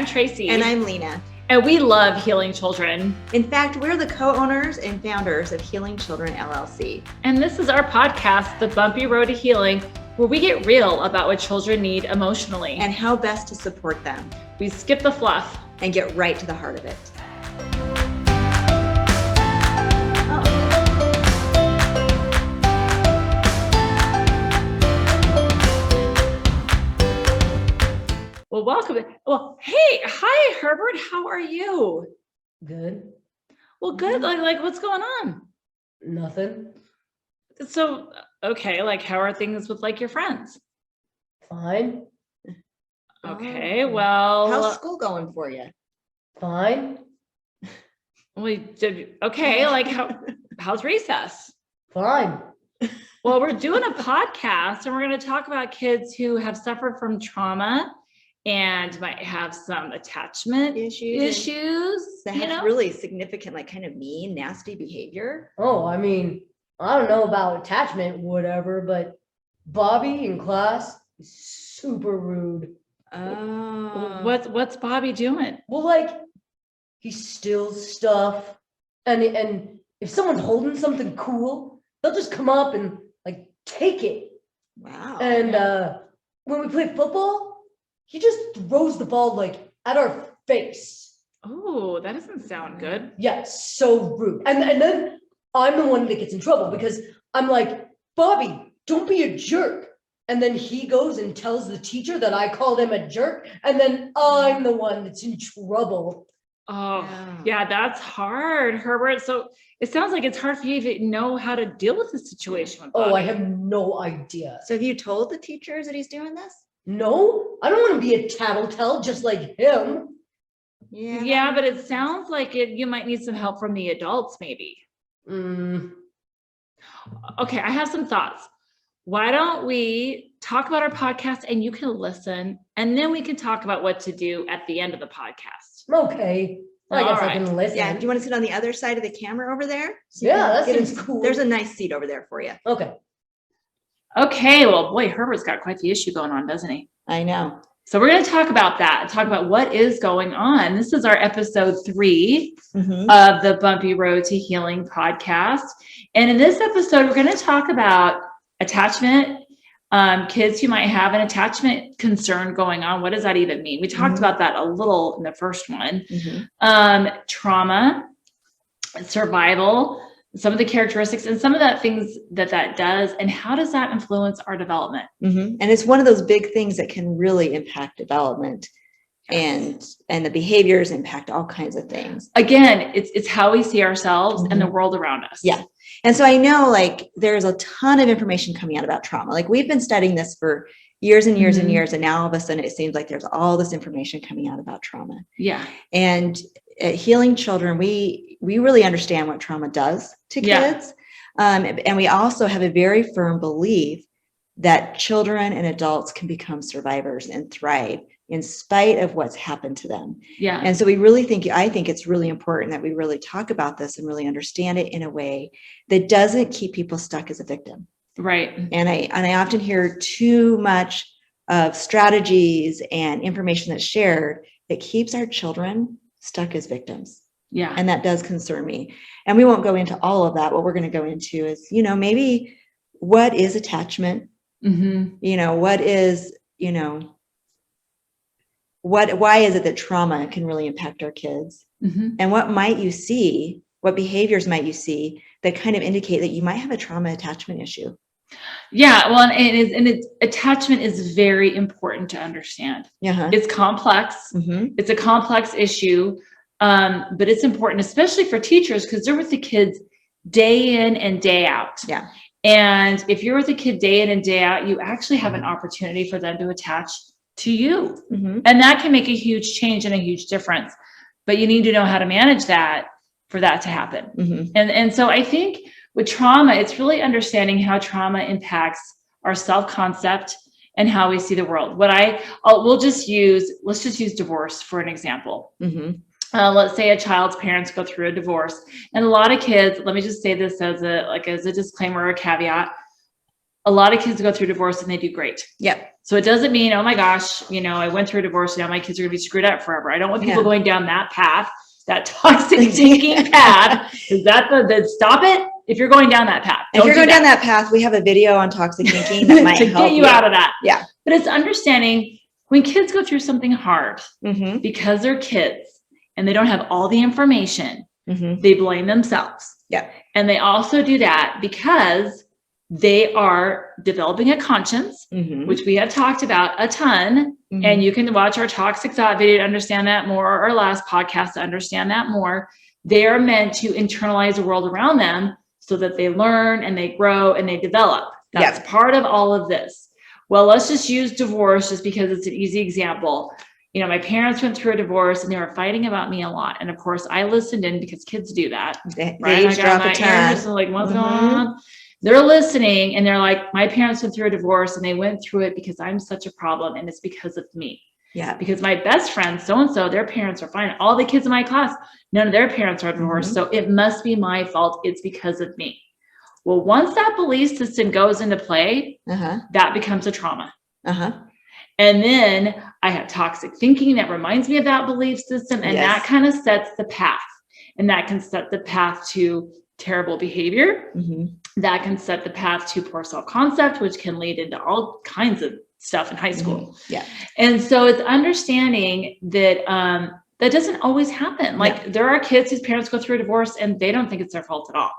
Traci. And I'm Leena. And we love healing children. In fact, we're the co-owners and founders of Healing Children, LLC. And this is our podcast, The Bumpy Road to Healing, where we get real about what children need emotionally. And how best to support them. We skip the fluff. And get right to the heart of it. Well, welcome. Well, hey, hi, Herbert. How are you? Good. Well, good. Like, what's going on? Nothing. So, okay, like, how are things with like your friends? Fine. Okay, well, how's school going for you? Fine. Okay, like, how's recess? Fine. Well, we're doing a podcast, and we're going to talk about kids who have suffered from trauma and might have some attachment issues that have really significant, like, kind of mean, nasty behavior. Oh, I mean, I don't know about attachment, whatever, but Bobby in class is super rude. Oh, what's Bobby doing? Well, like, he steals stuff, and if someone's holding something cool, they'll just come up and like take it. Wow. And when we play football, he just throws the ball like at our face. Oh, that doesn't sound good. Yeah, so rude. And then I'm the one that gets in trouble because I'm like, Bobby, don't be a jerk. And then he goes and tells the teacher that I called him a jerk. And then I'm the one that's in trouble. Oh, yeah, that's hard, Herbert. So it sounds like it's hard for you to know how to deal with the situation with Bobby. Oh, I have no idea. So have you told the teachers that he's doing this? No, I don't want to be a tattletale just like him. Yeah, but it sounds like you might need some help from the adults, maybe. Okay, I have some thoughts. Why don't we talk about our podcast and you can listen, and then we can talk about what to do at the end of the podcast. Okay. I guess I can listen. Yeah, do you want to sit on the other side of the camera over there? So yeah, that seems cool. There's a nice seat over there for you. Okay, well, boy, Herbert's got quite the issue going on, doesn't he? I know. So we're going to talk about that, talk about what is going on. This is our episode 3 of the Bumpy Road to Healing podcast. And in this episode, we're going to talk about attachment, kids who might have an attachment concern going on. What does that even mean? We talked about that a little in the first one. Trauma, survival, some of the characteristics and some of the things that does, and how does that influence our development? And it's one of those big things that can really impact development. And the behaviors impact all kinds of things. Again, it's how we see ourselves and the world around us. Yeah. And so I know, like, there's a ton of information coming out about trauma. Like, we've been studying this for years and years and years. And now all of a sudden it seems like there's all this information coming out about trauma. Yeah. And at Healing Children, we really understand what trauma does to kids. And we also have a very firm belief that children and adults can become survivors and thrive in spite of what's happened to them. Yeah. And so I think it's really important that we really talk about this and really understand it in a way that doesn't keep people stuck as a victim. Right. And I often hear too much of strategies and information that's shared that keeps our children stuck as victims. Yeah. And that does concern me. And we won't go into all of that. What we're going to go into is, maybe what is attachment? What is, why is it that trauma can really impact our kids? And what behaviors might you see that kind of indicate that you might have a trauma attachment issue? Yeah, well, and attachment is very important to understand. It's complex. It's a complex issue, but it's important, especially for teachers, because they're with the kids day in and day out. Yeah. And if you're with a kid day in and day out, you actually have an opportunity for them to attach to you. And that can make a huge change and a huge difference. But you need to know how to manage that for that to happen. And so I think with trauma, it's really understanding how trauma impacts our self-concept and how we see the world. Let's just use divorce for an example. Let's say a child's parents go through a divorce, and a lot of kids, let me just say this as a disclaimer or a caveat, a lot of kids go through divorce and they do great. Yep. So it doesn't mean, oh my gosh, you know, I went through a divorce. Now my kids are going to be screwed up forever. I don't want people going down that path, that toxic thinking path. Is that stop it? If you're going down that path, if you're going down that path, we have a video on toxic thinking that might to help get you out of that. Yeah. But it's understanding when kids go through something hard because they're kids and they don't have all the information, they blame themselves. Yeah. And they also do that because they are developing a conscience, which we have talked about a ton. And you can watch our toxic thought video to understand that more, or our last podcast to understand that more. They are meant to internalize the world around them so that they learn and they grow and they develop. That's part of all of this. Well, let's just use divorce just because it's an easy example. You know, my parents went through a divorce and they were fighting about me a lot. And of course I listened in because kids do that. They I got my ears and like, what's going on? They're listening and they're like, my parents went through a divorce and they went through it because I'm such a problem. And it's because of me. Yeah. Because my best friend, so-and-so, their parents are fine. All the kids in my class, none of their parents are divorced. So it must be my fault. It's because of me. Well, once that belief system goes into play, that becomes a trauma. And then I have toxic thinking that reminds me of that belief system. And that kind of sets the path. And that can set the path to terrible behavior. That can set the path to poor self-concept, which can lead into all kinds of stuff in high school. And so it's understanding that that doesn't always happen. Like there are kids whose parents go through a divorce and they don't think it's their fault at all.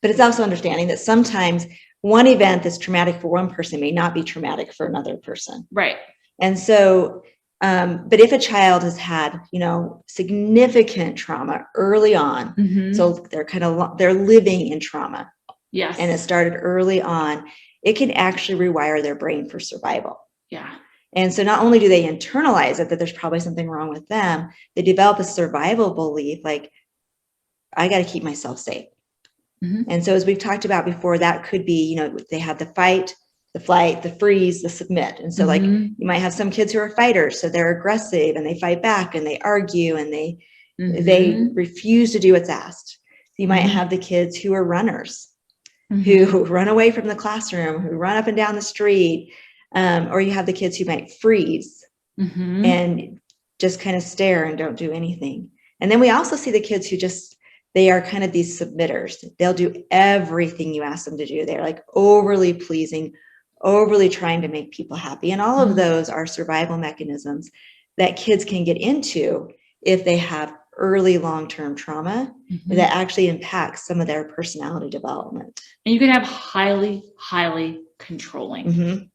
But it's also understanding that sometimes one event that's traumatic for one person may not be traumatic for another person. Right. And so, but if a child has had, you know, significant trauma early on, so they're they're living in trauma. Yes. And it started early on, it can actually rewire their brain for survival. Yeah. And so not only do they internalize it, that there's probably something wrong with them, they develop a survival belief, like, I got to keep myself safe. And so as we've talked about before, that could be, you know, they have the fight, the flight, the freeze, the submit. And so like you might have some kids who are fighters, so they're aggressive and they fight back and they argue and they refuse to do what's asked. You might have the kids who are runners, who run away from the classroom, who run up and down the street. Or you have the kids who might freeze and just kind of stare and don't do anything. And then we also see the kids who they are kind of these submitters. They'll do everything you ask them to do. They're like overly pleasing, overly trying to make people happy. And all of those are survival mechanisms that kids can get into if they have early long-term trauma that actually impacts some of their personality development. And you can have highly controlling,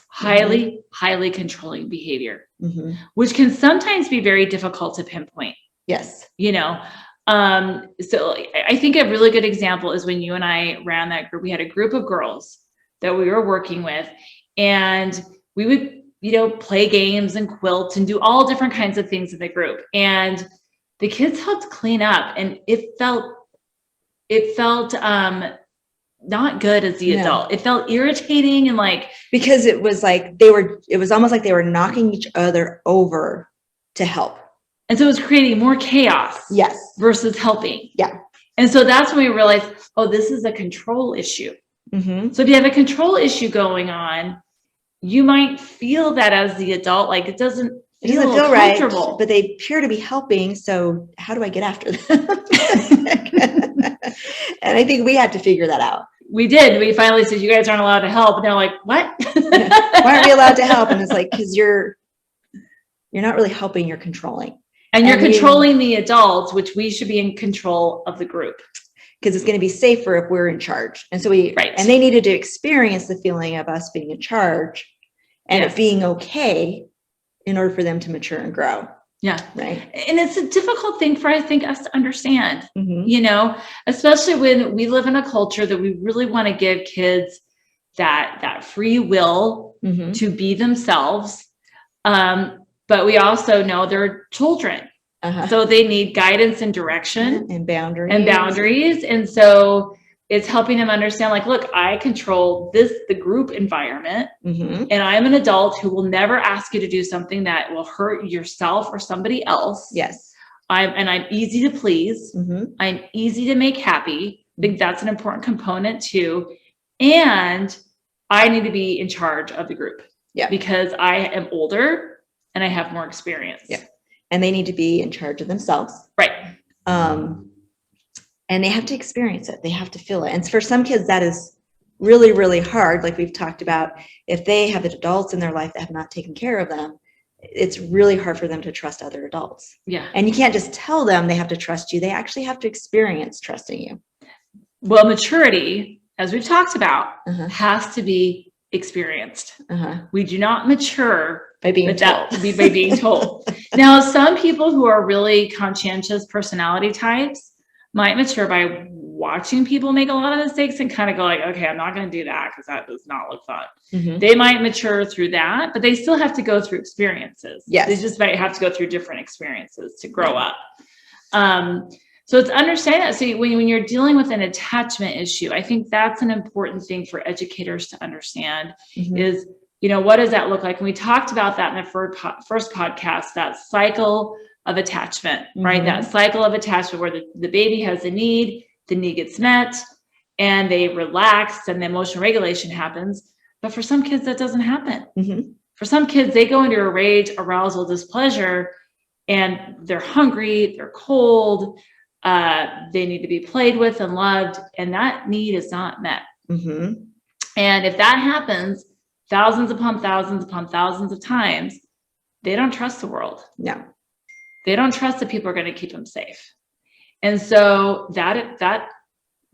highly controlling behavior, which can sometimes be very difficult to pinpoint. Yes. You know, so I think a really good example is when you and I ran that group. We had a group of girls that we were working with, and we would, you know, play games and quilt and do all different kinds of things in the group. And the kids helped clean up, and it felt not good as the adult. It felt irritating and like, because it was like it was almost like they were knocking each other over to help. And so it was creating more chaos. Yes. Versus helping. Yeah. And so that's when we realized, oh, this is a control issue. So if you have a control issue going on, you might feel that as the adult, like it doesn't feel comfortable. Right, but they appear to be helping. So how do I get after them? And I think we had to figure that out. We did. We finally said, you guys aren't allowed to help. And they're like, what? Why aren't we allowed to help? And it's like, because you're not really helping, you're controlling. And you're controlling the adults, which we should be in control of the group. Because it's going to be safer if we're in charge. And so and they needed to experience the feeling of us being in charge and it being okay in order for them to mature and grow. Yeah. Right. And it's a difficult thing for, I think, us to understand, you know, especially when we live in a culture that we really want to give kids that free will to be themselves. But we also know they're children. So they need guidance and direction and boundaries. And so it's helping them understand, like, look, I control the group environment, and I'm an adult who will never ask you to do something that will hurt yourself or somebody else. Yes. I'm easy to please. I'm easy to make happy. I think that's an important component too. And I need to be in charge of the group. Yeah. Because I am older and I have more experience. Yeah. And they need to be in charge of themselves. Right. And they have to experience it. They have to feel it. And for some kids, that is really, really hard. Like we've talked about, if they have adults in their life that have not taken care of them, it's really hard for them to trust other adults. Yeah. And you can't just tell them they have to trust you. They actually have to experience trusting you. Well, maturity, as we've talked about, has to be experienced. We do not mature by being told. By being told. Now, some people who are really conscientious personality types might mature by watching people make a lot of mistakes and kind of go like, okay, I'm not going to do that because that does not look fun. They might mature through that, but they still have to go through experiences. Yes. They just might have to go through different experiences to grow up. So it's understanding that. So when you're dealing with an attachment issue, I think that's an important thing for educators to understand is, you know, what does that look like? And we talked about that in the first podcast, that cycle of attachment, right? That cycle of attachment where the baby has a need, the need gets met, and they relax and the emotional regulation happens. But for some kids, that doesn't happen. For some kids, they go into a rage, arousal, displeasure, and they're hungry, they're cold, they need to be played with and loved, and that need is not met. And if that happens thousands upon thousands upon thousands of times, they don't trust the world. No. They don't trust that people are going to keep them safe. And so that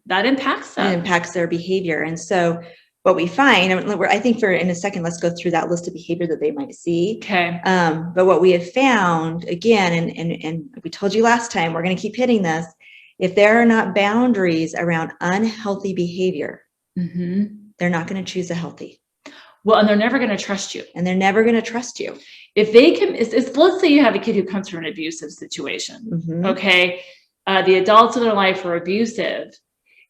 impacts them. It impacts their behavior. And so what we find, I think in a second, let's go through that list of behavior that they might see. Okay. But what we have found, again, and we told you last time, we're going to keep hitting this, if there are not boundaries around unhealthy behavior, they're not going to choose a healthy. Well, and they're never going to trust you. And they're never going to trust you. If they can, let's say you have a kid who comes from an abusive situation. Okay. The adults in their life are abusive.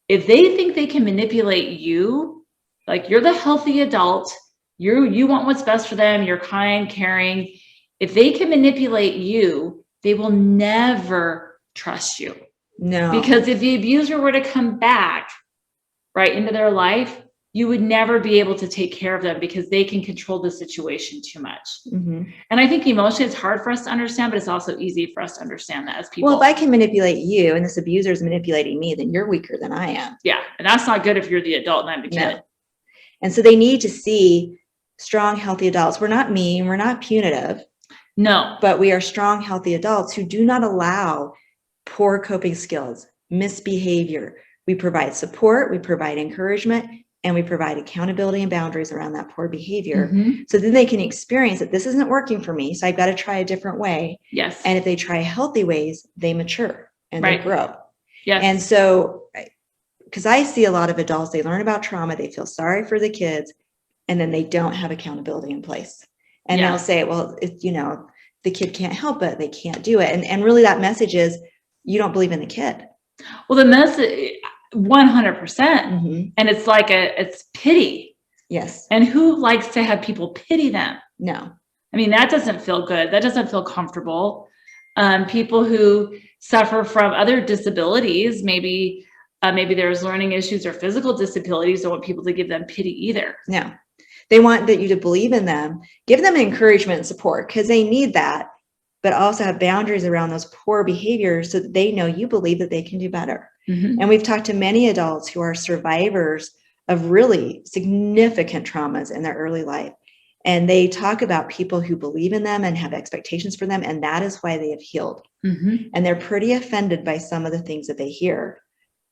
If they think they can manipulate you, like you're the healthy adult, you want what's best for them, you're kind, caring. If they can manipulate you, they will never trust you. No. Because if the abuser were to come back right into their life, you would never be able to take care of them because they can control the situation too much. And I think emotionally it's hard for us to understand, but it's also easy for us to understand that as people. Well, if I can manipulate you and this abuser is manipulating me, then you're weaker than I am. Yeah. And that's not good if you're the adult and I'm the kid. No. And so they need to see strong, healthy adults. We're not mean, we're not punitive. No. But we are strong, healthy adults who do not allow poor coping skills, misbehavior. We provide support, we provide encouragement, and we provide accountability and boundaries around that poor behavior. So then they can experience that this isn't working for me, so I've got to try a different way. Yes. And if they try healthy ways, they mature and they grow. Yes. And so, because I see a lot of adults, they learn about trauma, they feel sorry for the kids, and then they don't have accountability in place. And they'll say, well, the kid can't help it, they can't do it. And really that message is, you don't believe in the kid. Well, the message, 100%. And it's like it's pity. Yes. And who likes to have people pity them? No. I mean, that doesn't feel good. That doesn't feel comfortable. People who suffer from other disabilities, maybe there's learning issues or physical disabilities, don't want people to give them pity either. No. They want you to believe in them, give them encouragement and support because they need that, but also have boundaries around those poor behaviors so that they know you believe that they can do better. And we've talked to many adults who are survivors of really significant traumas in their early life. And they talk about people who believe in them and have expectations for them. And that is why they have healed. And they're pretty offended by some of the things that they hear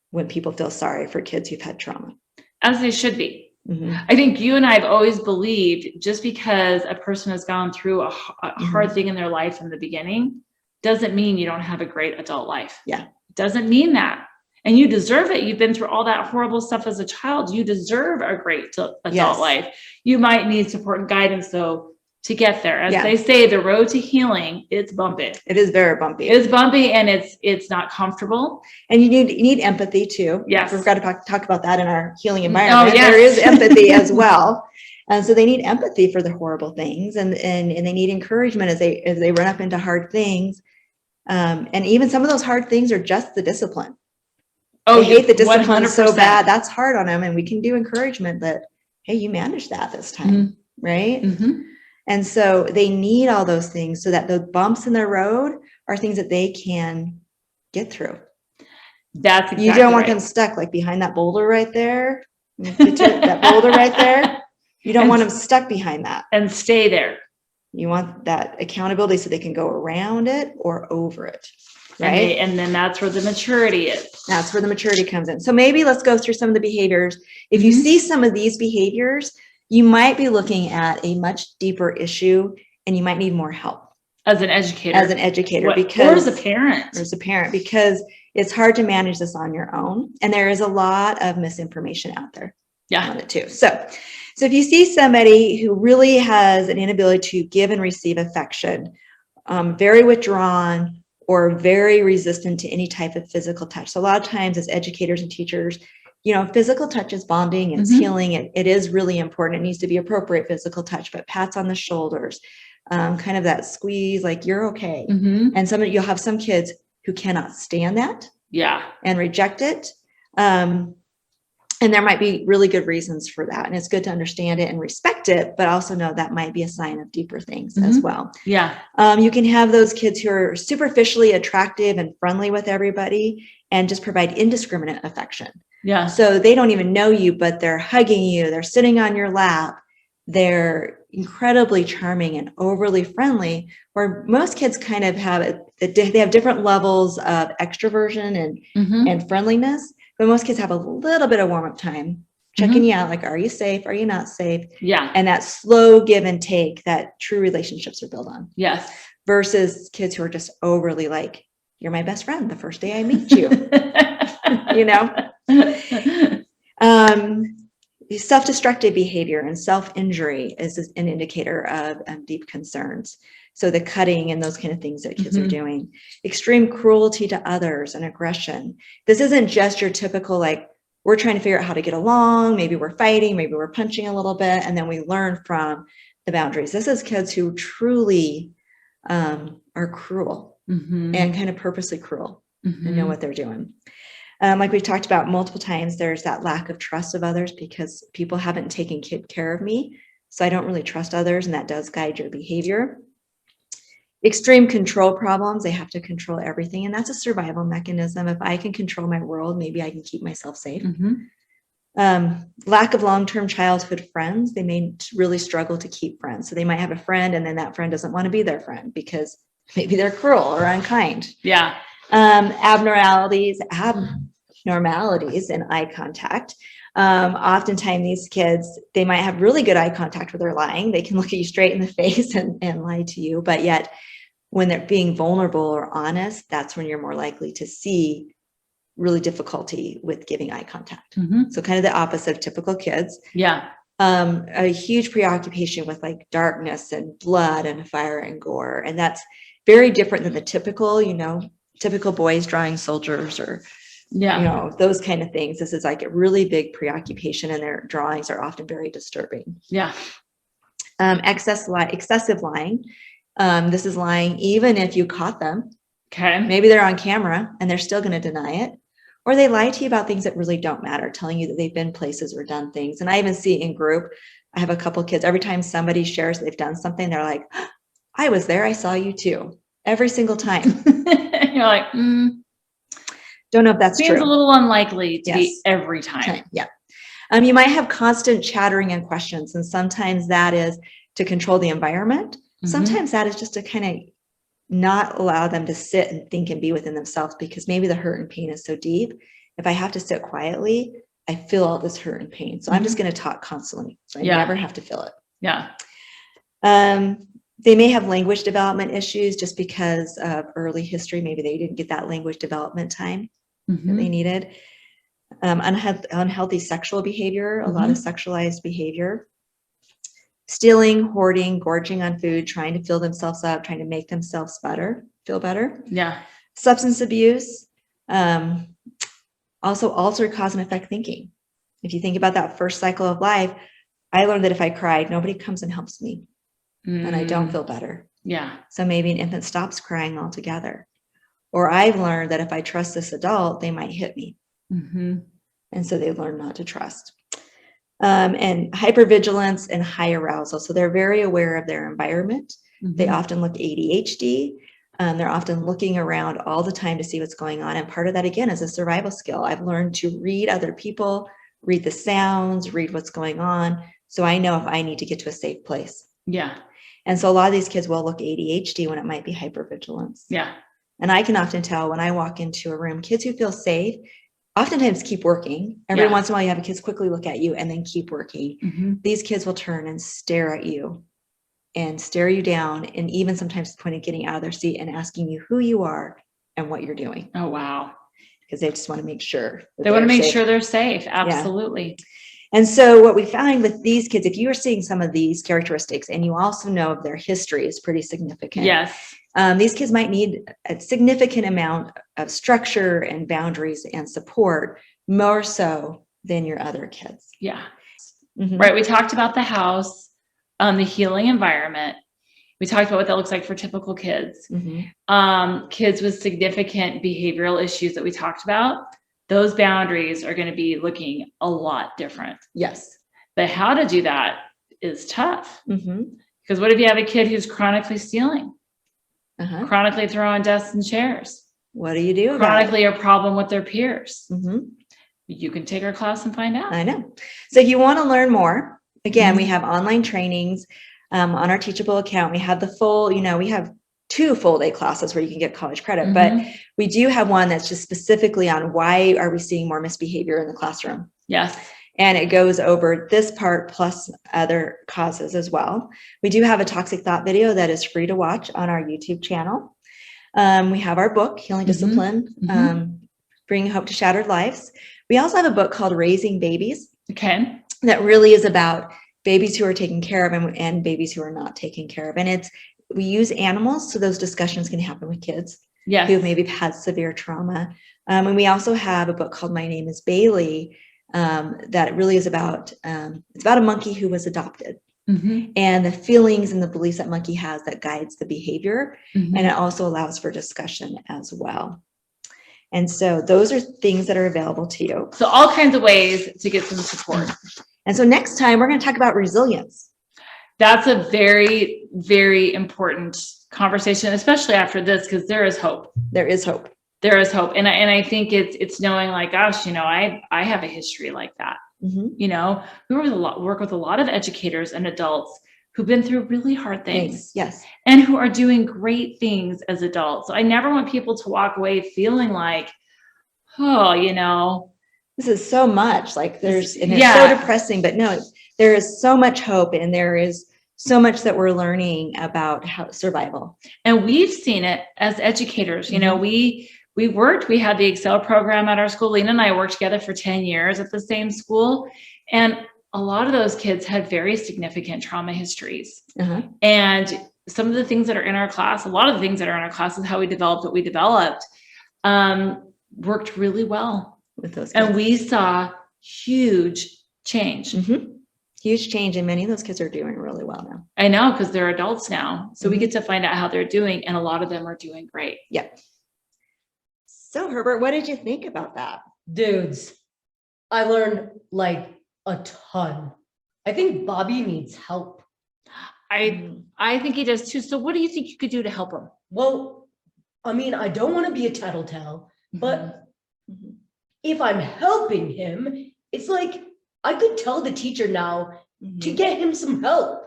when people feel sorry for kids who've had trauma. As they should be. I think you and I have always believed just because a person has gone through a hard thing in their life in the beginning, doesn't mean you don't have a great adult life. Yeah. Doesn't mean that. And you deserve it. You've been through all that horrible stuff as a child. You deserve a great adult life. You might need support and guidance though to get there. As they say, the road to healing, it's bumpy. It is very bumpy. It's bumpy and it's not comfortable. And you need empathy too. Yes. We've got to talk about that in our healing environment. Oh, yes. There is empathy as well. And so they need empathy for the horrible things and they need encouragement as they run up into hard things. And even some of those hard things are just the discipline. Oh, they hate the discipline 100%. so bad. That's hard on them. And we can do encouragement that hey, you manage that this time, Mm-hmm. right? Mm-hmm. And so they need all those things so that the bumps in the road are things that they can get through. That's exactly You don't want right. them stuck like behind that boulder right there. That boulder right there. You don't want them stuck behind that. And stay there. You want that accountability so they can go around it or over it. Right. And then that's where the maturity is. That's where the maturity comes in. So maybe let's go through some of the behaviors. If you see some of these behaviors, you might be looking at a much deeper issue and you might need more help. As an educator. As an educator. Because, or as a parent. Or as a parent, because it's hard to manage this on your own. And there is a lot of misinformation out there on it too. So if you see somebody who really has an inability to give and receive affection, very withdrawn, or very resistant to any type of physical touch. So a lot of times as educators and teachers, you know, physical touch is bonding, it's healing. It is really important. It needs to be appropriate physical touch, but pats on the shoulders, kind of that squeeze, like you're okay. And you'll have some kids who cannot stand that. And reject it. And there might be really good reasons for that. And it's good to understand it and respect it, but also know that might be a sign of deeper things as well. You can have those kids who are superficially attractive and friendly with everybody and just provide indiscriminate affection. So they don't even know you, but they're hugging you. They're sitting on your lap. They're incredibly charming and overly friendly, where most kids kind of have, they have different levels of extroversion and friendliness. But most kids have a little bit of warm-up time, checking you out, like, are you safe? Are you not safe? And that slow give and take that true relationships are built on. Versus kids who are just overly like, you're my best friend the first day I meet you. You know? Self-destructive behavior and self-injury is an indicator of deep concerns. So the cutting and those kind of things that kids are doing. Extreme cruelty to others and aggression. This isn't just your typical, like, we're trying to figure out how to get along. Maybe we're fighting, maybe we're punching a little bit, and then we learn from the boundaries. This is kids who truly are cruel and kind of purposely cruel and know what they're doing. Like we've talked about multiple times, there's that lack of trust of others because people haven't taken care of me. So I don't really trust others, and that does guide your behavior. Extreme control problems. They have to control everything. And that's a survival mechanism. If I can control my world, maybe I can keep myself safe. Lack of long-term childhood friends. They may really struggle to keep friends. So they might have a friend and then that friend doesn't want to be their friend because maybe they're cruel or unkind. Abnormalities in eye contact. Oftentimes these kids, they might have really good eye contact when they're lying. They can look at you straight in the face and lie to you, but yet when they're being vulnerable or honest, that's when you're more likely to see really difficulty with giving eye contact. So kind of the opposite of typical kids. A huge preoccupation with like darkness and blood and fire and gore. And that's very different than the typical, typical boys drawing soldiers or those kind of things. This is like a really big preoccupation, and their drawings are often very disturbing. Excessive lying. This is lying even if you caught them. Maybe they're on camera and they're still going to deny it, or they lie to you about things that really don't matter, telling you that they've been places or done things. And I even see in group, I have a couple kids, every time somebody shares they've done something, they're like, I was there, I saw you too, every single time. You're like, don't know if that's true. Seems a little unlikely to be every time. You might have constant chattering and questions, and sometimes that is to control the environment. Sometimes that is just to kind of not allow them to sit and think and be within themselves, because maybe the hurt and pain is so deep. If I have to sit quietly, I feel all this hurt and pain. So I'm just going to talk constantly. So I never have to feel it. They may have language development issues just because of early history. Maybe they didn't get that language development time that they needed. Unhealthy sexual behavior, a lot of sexualized behavior. Stealing, hoarding, gorging on food, trying to fill themselves up, trying to make themselves feel better. Substance abuse. Also altered cause and effect thinking. If you think about that first cycle of life, I learned that if I cried, nobody comes and helps me. And I don't feel better. So maybe an infant stops crying altogether. Or I've learned that if I trust this adult, they might hit me. And so they learn not to trust. and hypervigilance and high arousal. So they're very aware of their environment. They often look ADHD. They're often looking around all the time to see what's going on. And part of that, again, is a survival skill. I've learned to read other people, read the sounds, read what's going on. So I know if I need to get to a safe place. Yeah. And so a lot of these kids will look ADHD when it might be hypervigilance. Yeah. And I can often tell when I walk into a room, kids who feel safe oftentimes keep working. Every once in a while, you have kids quickly look at you and then keep working. These kids will turn and stare at you and stare you down, and even sometimes to the point of getting out of their seat and asking you who you are and what you're doing. Oh, wow. Because they just want to make sure. They want to make sure they're safe. Absolutely. Yeah. And so what we find with these kids, if you are seeing some of these characteristics and you also know of their history is pretty significant. Yes. These kids might need a significant amount of structure and boundaries and support, more so than your other kids. Yeah. Right. We talked about the house, the healing environment. We talked about what that looks like for typical kids. Kids with significant behavioral issues that we talked about, those boundaries are going to be looking a lot different. Yes. But how to do that is tough. Because what if you have a kid who's chronically stealing? Chronically throwing desks and chairs? What do you do? Chronically a problem with their peers? You can take our class and find out. I know. So if you want to learn more, again, we have online trainings on our Teachable account. We have the full, we have 2 full day classes where you can get college credit, but we do have one that's just specifically on why are we seeing more misbehavior in the classroom? Yes. And it goes over this part plus other causes as well. We do have a toxic thought video that is free to watch on our YouTube channel. We have our book, Healing Discipline, Bringing Hope to Shattered Lives. We also have a book called Raising Babies. Okay. That really is about babies who are taken care of and babies who are not taken care of. And we use animals, so those discussions can happen with kids who maybe have had severe trauma. And we also have a book called My Name is Bailey, that really is about, it's about a monkey who was adopted and the feelings and the beliefs that monkey has that guides the behavior. And it also allows for discussion as well. And so those are things that are available to you. So all kinds of ways to get some support. And so next time we're going to talk about resilience. That's a very, very important conversation, especially after this, because there is hope. There is hope. There is hope. And I think it's knowing like, gosh, I have a history like that. We work with a lot of educators and adults who've been through really hard things. Yes. And who are doing great things as adults. So I never want people to walk away feeling like, this is so much like and it's so depressing, but no, there is so much hope and there is so much that we're learning about survival. And we've seen it as educators. We had the Excel program at our school. Leena and I worked together for 10 years at the same school. And a lot of those kids had very significant trauma histories. And some of the things that are in our class, a lot of the things that are in our class is how we developed what we developed, worked really well with those kids. And we saw huge change. Huge change. And many of those kids are doing really well now. I know, because they're adults now. So we get to find out how they're doing. And a lot of them are doing great. Yep. So Herbert, what did you think about that? Dudes, I learned like a ton. I think Bobby needs help. I think he does too. So what do you think you could do to help him? Well, I mean, I don't want to be a tattletale, but if I'm helping him, it's like I could tell the teacher now to get him some help.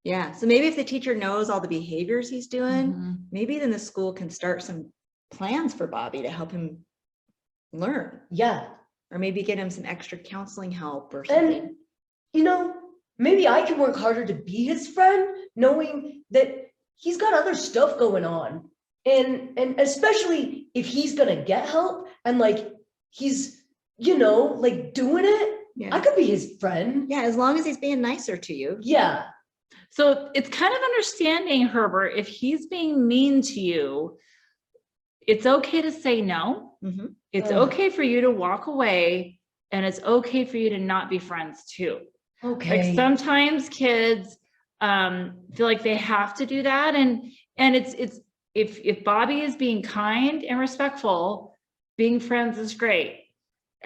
Yeah. So maybe if the teacher knows all the behaviors he's doing, maybe then the school can start some plans for Bobby to help him learn. Yeah. Or maybe get him some extra counseling help or something. And, maybe I can work harder to be his friend, knowing that he's got other stuff going on. And especially if he's going to get help and like, he's, like doing it, I could be his friend. Yeah. As long as he's being nicer to you. Yeah. So it's kind of understanding, Herbert, if he's being mean to you, it's okay to say no. It's okay for you to walk away, and it's okay for you to not be friends too. Okay. Like sometimes kids feel like they have to do that, and it's if Bobby is being kind and respectful, being friends is great.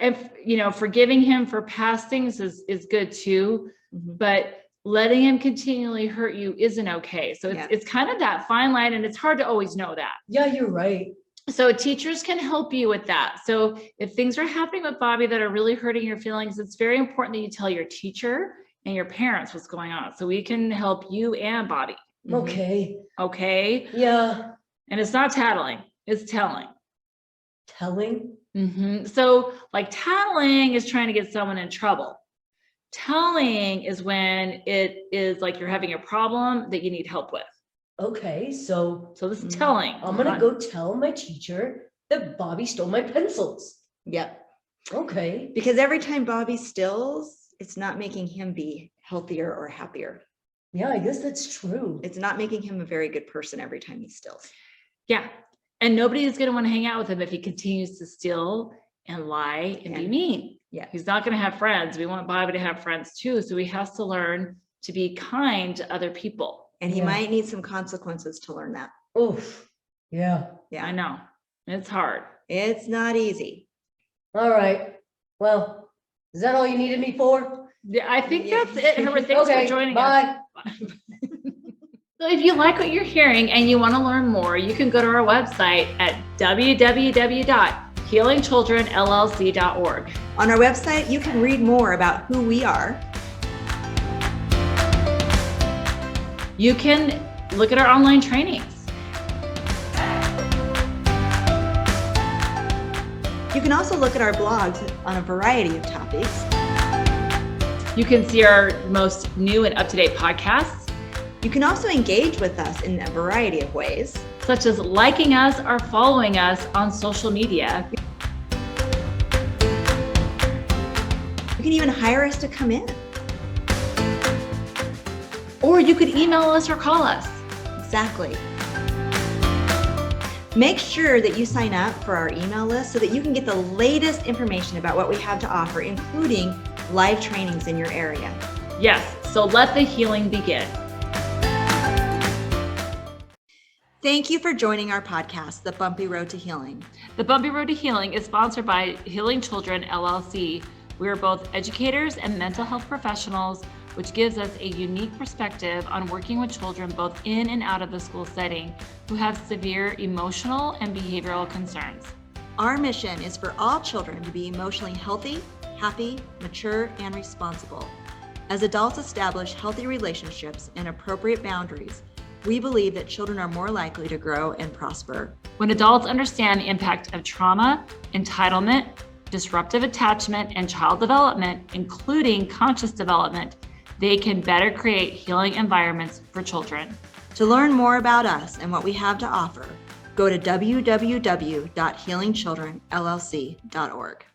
if, forgiving him for past things is good too, but letting him continually hurt you isn't okay. So it's kind of that fine line, and it's hard to always know that. Yeah, you're right. So teachers can help you with that. So if things are happening with Bobby that are really hurting your feelings, it's very important that you tell your teacher and your parents what's going on, so we can help you and Bobby. Okay. Okay. Yeah. And it's not tattling, it's telling. Telling? So like tattling is trying to get someone in trouble. Telling is when it is like you're having a problem that you need help with. Okay, so this is telling. I'm gonna go tell my teacher that Bobby stole my pencils. Yep. Okay. Because every time Bobby steals, it's not making him be healthier or happier. Yeah, I guess that's true. It's not making him a very good person every time he steals. Yeah. And nobody is going to want to hang out with him if he continues to steal and lie and be mean. Yeah. He's not going to have friends. We want Bobby to have friends too. So he has to learn to be kind to other people. And he might need some consequences to learn that. Oof. Yeah. Yeah. I know. It's hard. It's not easy. All right. Well, is that all you needed me for? Yeah, I think that's it. Herbert, thanks for joining us. Bye. So if you like what you're hearing and you want to learn more, you can go to our website at www.healingchildrenllc.org. On our website, you can read more about who we are. You can look at our online trainings. You can also look at our blogs on a variety of topics. You can see our most new and up-to-date podcasts. You can also engage with us in a variety of ways, such as liking us or following us on social media. You can even hire us to come in. Or you could email us or call us. Exactly. Make sure that you sign up for our email list so that you can get the latest information about what we have to offer, including live trainings in your area. Yes, so let the healing begin. Thank you for joining our podcast, The Bumpy Road to Healing. The Bumpy Road to Healing is sponsored by Healing Children, LLC. We are both educators and mental health professionals, which gives us a unique perspective on working with children both in and out of the school setting who have severe emotional and behavioral concerns. Our mission is for all children to be emotionally healthy, happy, mature, and responsible. As adults establish healthy relationships and appropriate boundaries, we believe that children are more likely to grow and prosper. When adults understand the impact of trauma, entitlement, disruptive attachment, and child development, including conscious development, they can better create healing environments for children. To learn more about us and what we have to offer, go to www.healingchildrenllc.org.